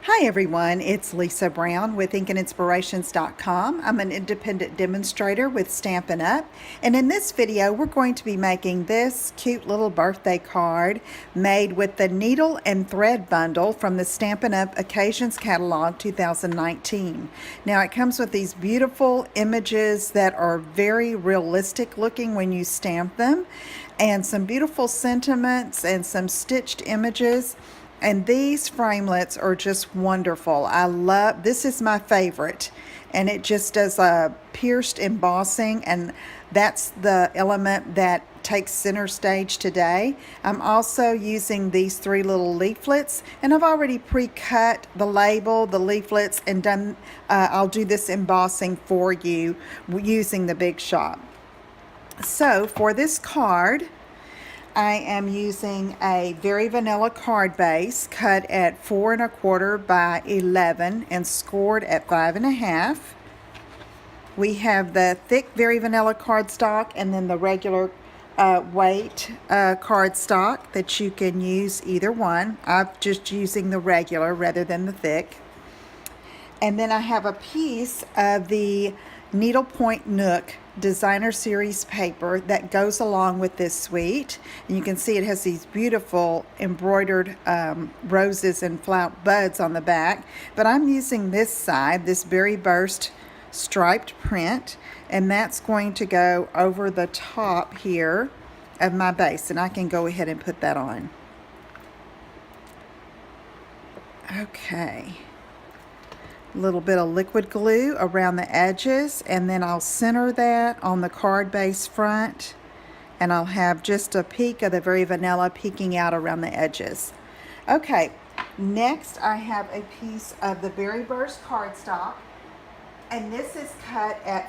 Hi everyone, it's Lisa Brown with InkandInspirations.com. I'm an independent demonstrator with Stampin' Up! And in this video we're going to be making this cute little birthday card made with the needle and thread bundle from the Stampin' Up! Occasions Catalog 2019. Now it comes with these beautiful images that are very realistic looking when you stamp them, and some beautiful sentiments and some stitched images. And these framelits are just wonderful. This is my favorite, and it just does a pierced embossing, and that's the element that takes center stage today. I'm also using these three little leaflets, and I've already pre-cut the label, the leaflets, and done. I'll do this embossing for you using the Big Shot. So for this card, I am using a very vanilla card base cut at 4 1/4 by 11 and scored at 5 1/2. We have the thick very vanilla cardstock and then the regular weight cardstock that you can use either one. I'm just using the regular rather than the thick. And then I have a piece of the Needlepoint Nook Designer Series paper that goes along with this suite, and you can see it has these beautiful embroidered roses and flower buds on the back, but I'm using this side, this berry burst striped print, and that's going to go over the top here of my base, and I can go ahead and put that on. Okay. A little bit of liquid glue around the edges, and then I'll center that on the card base front, and I'll have just a peek of the very vanilla peeking out around the edges. Okay, next I have a piece of the Berry Burst cardstock, and this is cut at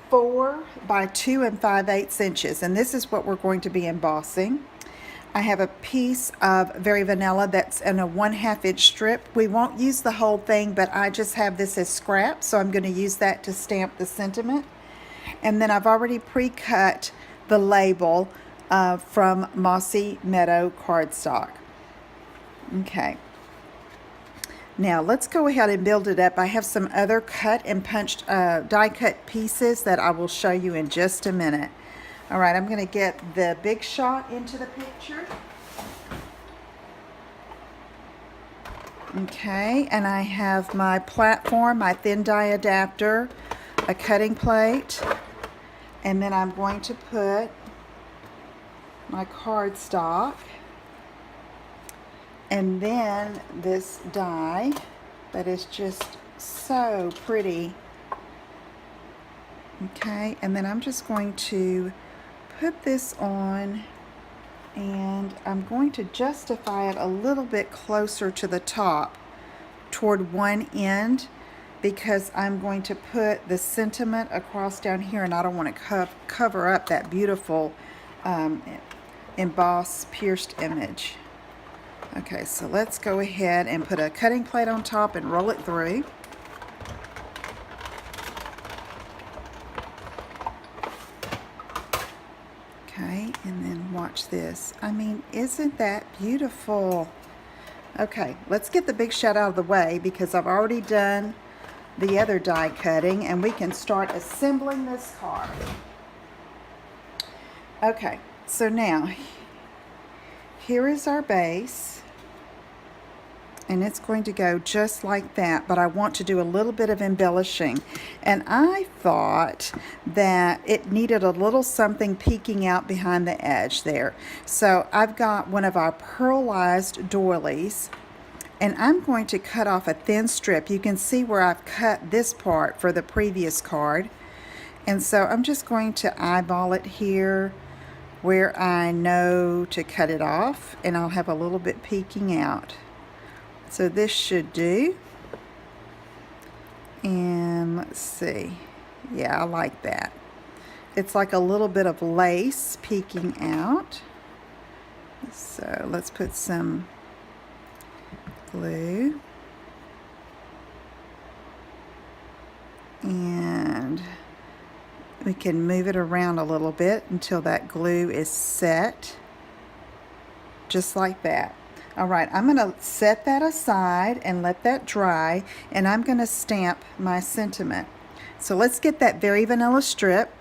4 by 2 5/8 inches, and this is what we're going to be embossing. I have a piece of very vanilla that's in a 1/2 inch strip. We won't use the whole thing, but I just have this as scrap, so I'm going to use that to stamp the sentiment. And then I've already pre-cut the label from Mossy Meadow cardstock. Okay. Now let's go ahead and build it up. I have some other cut and punched die cut pieces that I will show you in just a minute. All right, I'm going to get the Big Shot into the picture. Okay, and I have my platform, my thin die adapter, a cutting plate, and then I'm going to put my cardstock, and then this die that is just so pretty. Okay, and then I'm just going to put this on, and I'm going to justify it a little bit closer to the top toward one end, because I'm going to put the sentiment across down here, and I don't want to cover up that beautiful embossed pierced image. Okay, so let's go ahead and put a cutting plate on top and roll it through. Okay, and then watch this. I mean, isn't that beautiful? Okay, let's get the Big Shot out of the way because I've already done the other die cutting, and we can start assembling this card. Okay, so now here is our base, and it's going to go just like that, but I want to do a little bit of embellishing, and I thought that it needed a little something peeking out behind the edge there. So I've got one of our pearlized doilies, and I'm going to cut off a thin strip. You can see where I've cut this part for the previous card, and so I'm just going to eyeball it here where I know to cut it off, and I'll have a little bit peeking out. So this should do. And let's see. Yeah, I like that. It's like a little bit of lace peeking out. So let's put some glue. And we can move it around a little bit until that glue is set. Just like that. All right, I'm going to set that aside and let that dry, and I'm going to stamp my sentiment. So let's get that Very Vanilla strip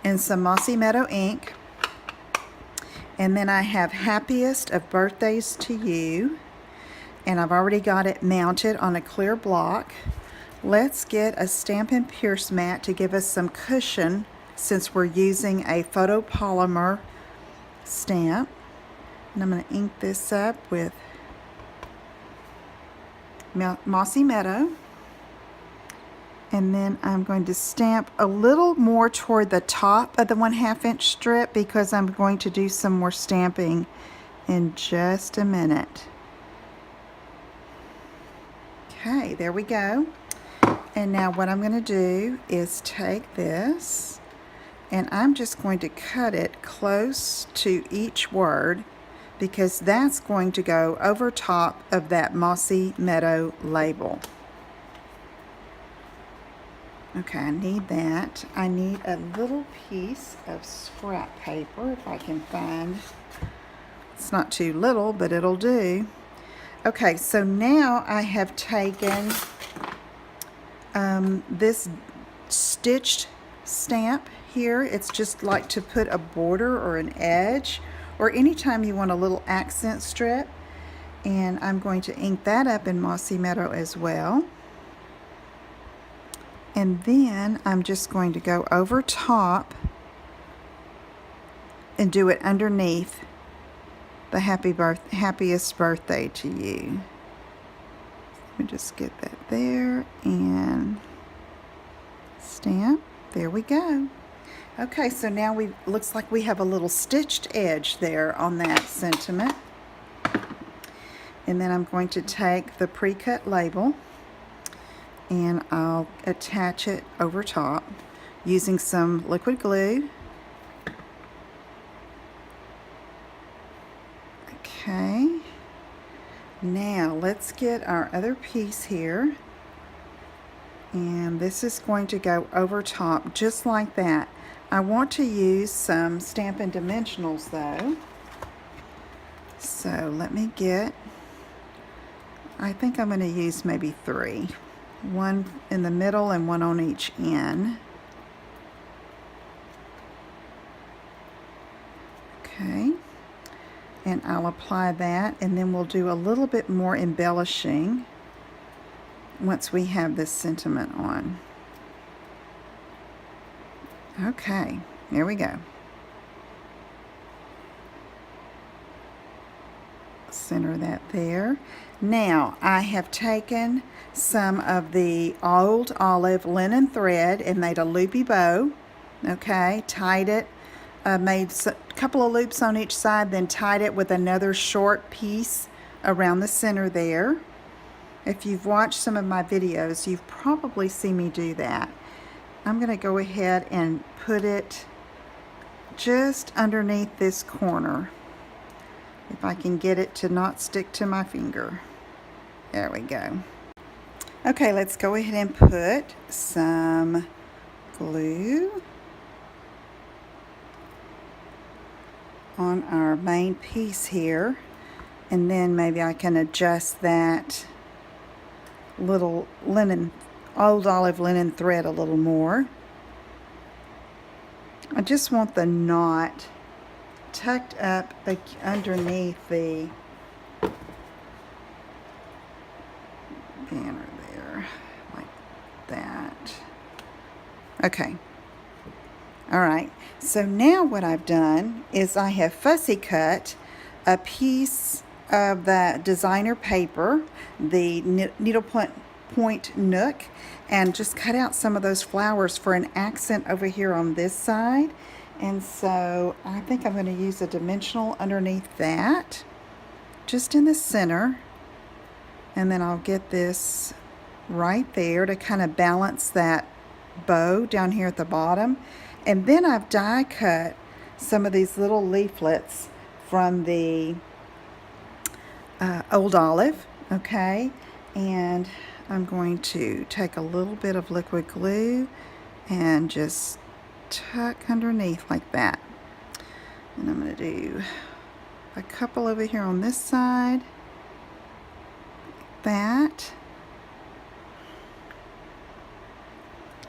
and some Mossy Meadow ink. And then I have Happiest of Birthdays to You, and I've already got it mounted on a clear block. Let's get a Stampin' Pierce mat to give us some cushion since we're using a photopolymer stamp. And I'm going to ink this up with Mossy Meadow. And then I'm going to stamp a little more toward the top of the 1/2 inch strip because I'm going to do some more stamping in just a minute. Okay, there we go. And now what I'm going to do is take this and I'm just going to cut it close to each word because that's going to go over top of that Mossy Meadow label. Okay, I need that. I need a little piece of scrap paper if I can find. It's not too little, but it'll do. Okay, so now I have taken this stitched stamp here. It's just like to put a border or an edge, or anytime you want a little accent strip. And I'm going to ink that up in Mossy Meadow as well. And then I'm just going to go over top and do it underneath the Happiest Birthday to You. Let me just get that there and stamp. There we go. Okay, so now looks like we have a little stitched edge there on that sentiment. And then I'm going to take the pre-cut label and I'll attach it over top using some liquid glue. Okay, now let's get our other piece here, and this is going to go over top just like that. I want to use some Stampin' Dimensionals though, so let me get, I think I'm going to use maybe 3. One in the middle and one on each end. Okay, and I'll apply that, and then we'll do a little bit more embellishing once we have this sentiment on. Okay, there we go. Center that there. Now I have taken some of the old olive linen thread and made a loopy bow. Okay, tied it, made a couple of loops on each side, then tied it with another short piece around the center there. If you've watched some of my videos, you've probably seen me do that. I'm going to go ahead and put it just underneath this corner, if I can get it to not stick to my finger. There we go. Okay, let's go ahead and put some glue on our main piece here, and then maybe I can adjust that little old olive linen thread a little more. I just want the knot tucked up underneath the banner there, like that. Okay. All right. So now what I've done is I have fussy cut a piece of that designer paper, the needlepoint nook, and just cut out some of those flowers for an accent over here on this side. And so I think I'm going to use a dimensional underneath that, just in the center. And then I'll get this right there to kind of balance that bow down here at the bottom. And then I've die cut some of these little leaflets from the old olive, okay? And I'm going to take a little bit of liquid glue and just tuck underneath like that. And I'm going to do a couple over here on this side that.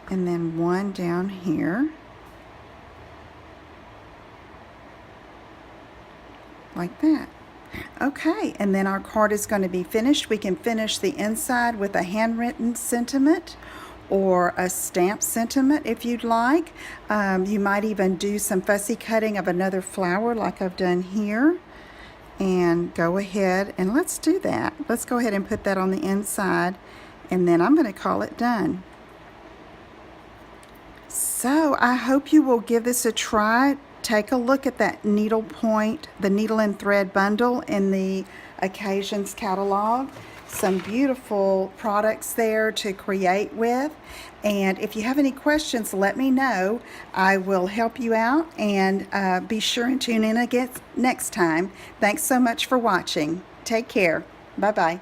And then one down here. Like that. Okay, and then our card is going to be finished. We can finish the inside with a handwritten sentiment or a stamped sentiment if you'd like. You might even do some fussy cutting of another flower like I've done here. And go ahead and let's do that. Let's go ahead and put that on the inside, and then I'm going to call it done. So I hope you will give this a try. Take a look at that needle point, the needle and thread bundle in the Occasions catalog. Some beautiful products there to create with. And if you have any questions, let me know. I will help you out, and be sure and tune in again next time. Thanks so much for watching. Take care. Bye-bye.